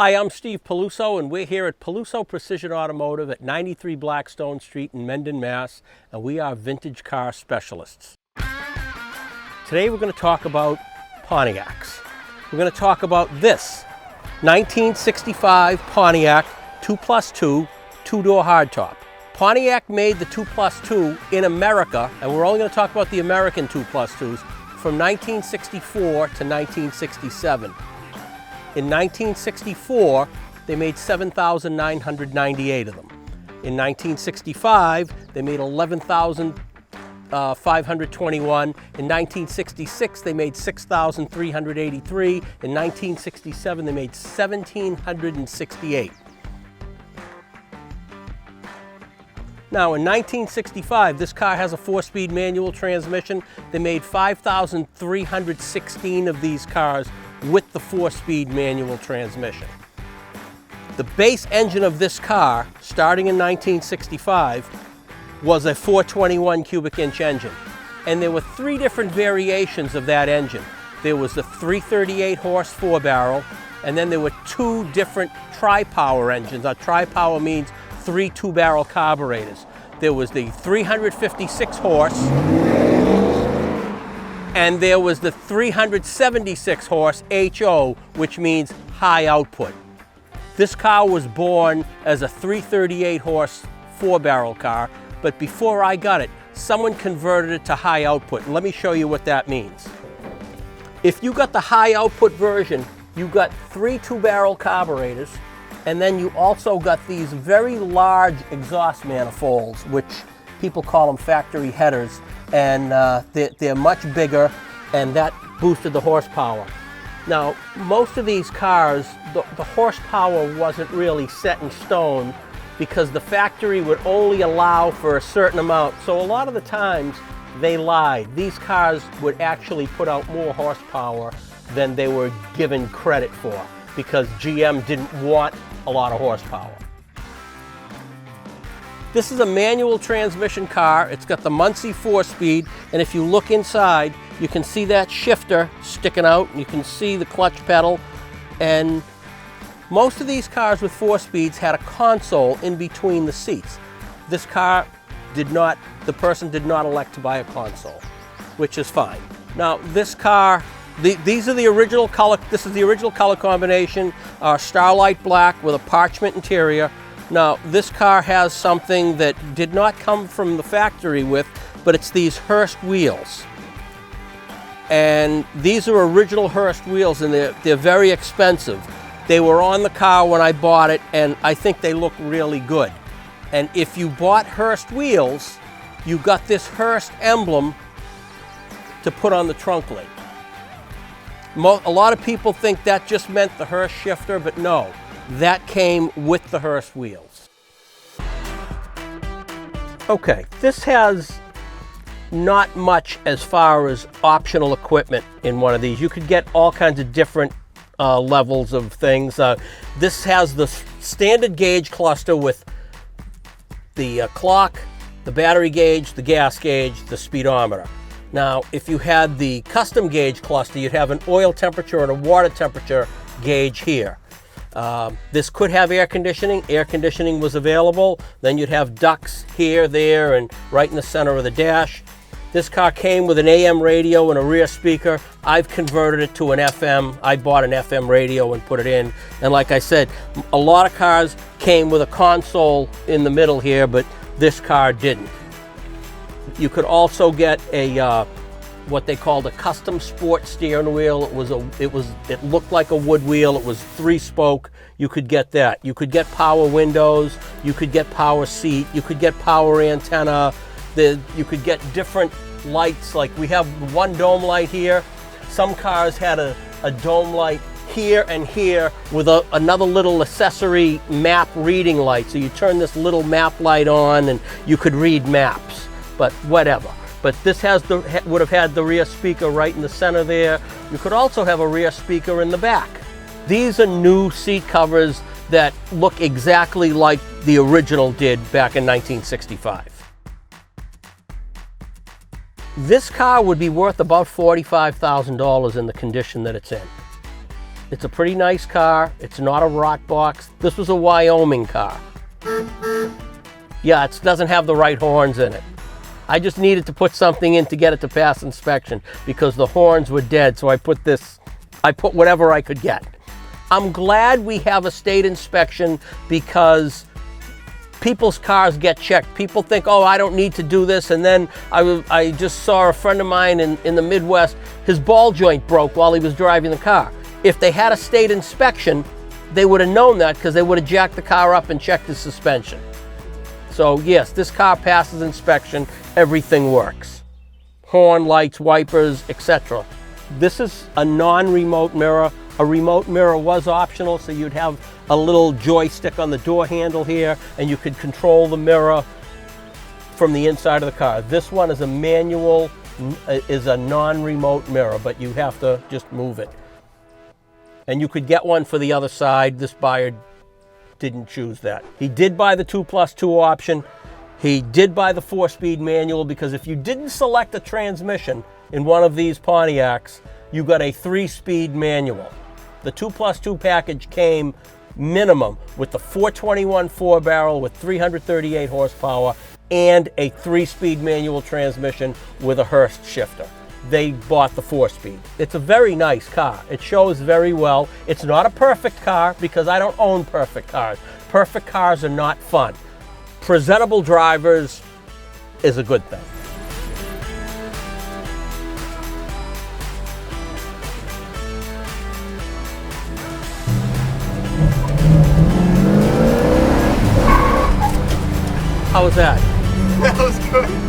Hi, I'm Steve Peluso, and we're here at Peluso Precision Automotive at 93 Blackstone Street in Mendon, Mass., and we are vintage car specialists. Today we're going to talk about Pontiacs. We're going to talk about this 1965 Pontiac 2+2 two-door hardtop. Pontiac made the 2+2 in America, and we're only going to talk about the American 2+2s, from 1964 to 1967. In 1964, they made 7,998 of them. In 1965, they made 11,521. In 1966, they made 6,383. In 1967, they made 1,768. Now, in 1965, this car has a 4-speed manual transmission. They made 5,316 of these cars with the 4-speed manual transmission. The base engine of this car, starting in 1965, was a 421 cubic inch engine. And there were 3 different variations of that engine. There was the 338 horse 4-barrel, and then there were 2 different tri-power engines. Now, tri-power means 3 2-barrel carburetors. There was the 356 horse, and there was the 376 horse HO, which means high output. This car was born as a 338 horse 4-barrel car, but before I got it, someone converted it to high output. Let me show you what that means. If you got the high output version, you got 3 2-barrel carburetors, and then you also got these very large exhaust manifolds, which people call them factory headers, and they're much bigger, and that boosted the horsepower. Now, most of these cars, the horsepower wasn't really set in stone because the factory would only allow for a certain amount. So a lot of the times they lied. These cars would actually put out more horsepower than they were given credit for because GM didn't want a lot of horsepower. This is a manual transmission car. It's got the Muncie 4-speed, and if you look inside, you can see that shifter sticking out, and you can see the clutch pedal. And most of these cars with 4 speeds had a console in between the seats. This car did not, the person did not elect to buy a console, which is fine. Now, this car, these are the original color, this is the original color combination, Starlight Black with a parchment interior. Now, this car has something that did not come from the factory with, but it's these Hurst wheels. And these are original Hurst wheels, and they're very expensive. They were on the car when I bought it, and I think they look really good. And if you bought Hurst wheels, you got this Hurst emblem to put on the trunk lid. A lot of people think that just meant the Hurst shifter, but no. That came with the Hurst wheels. Okay, this has not much as far as optional equipment in one of these. You could get all kinds of different levels of things. This has the standard gauge cluster with the clock, the battery gauge, the gas gauge, the speedometer. Now, if you had the custom gauge cluster, you'd have an oil temperature and a water temperature gauge here. This could have air conditioning. Air conditioning was available. Then you'd have ducts here, there, and right in the center of the dash. This car came with an AM radio and a rear speaker. I've converted it to an FM. I bought an FM radio and put it in. And like I said, a lot of cars came with a console in the middle here, but this car didn't. You could also get a what they called a custom sport steering wheel. It looked like a wood wheel. It was 3-spoke. You could get that. You could get power windows. You could get power seat. You could get power antenna. You could get different lights. Like we have one dome light here. Some cars had a dome light here and here with another little accessory map reading light. So you turn this little map light on and you could read maps, but whatever. But this would have had the rear speaker right in the center there. You could also have a rear speaker in the back. These are new seat covers that look exactly like the original did back in 1965. This car would be worth about $45,000 in the condition that it's in. It's a pretty nice car. It's not a rock box. This was a Wyoming car. Yeah, it doesn't have the right horns in it. I just needed to put something in to get it to pass inspection because the horns were dead, so I put whatever I could get. I'm glad we have a state inspection because people's cars get checked. People think, oh, I don't need to do this. And then I just saw a friend of mine in the Midwest, his ball joint broke while he was driving the car. If they had a state inspection, they would have known that because they would have jacked the car up and checked his suspension. So yes, this car passes inspection, everything works. Horn, lights, wipers, etc. This is a non-remote mirror. A remote mirror was optional, so you'd have a little joystick on the door handle here, and you could control the mirror from the inside of the car. This one is a manual, is a non-remote mirror, but you have to just move it. And you could get one for the other side. This buyer didn't choose that. He did buy the 2+2 option. He did buy the 4-speed manual because if you didn't select a transmission in one of these Pontiacs, you got a 3-speed manual. The 2+2 package came minimum with the 421 4-barrel with 338 horsepower and a 3-speed manual transmission with a Hurst shifter. They bought the 4-speed. It's a very nice car. It shows very well. It's not a perfect car because I don't own perfect cars. Perfect cars are not fun. Presentable drivers is a good thing. How was that? That was good.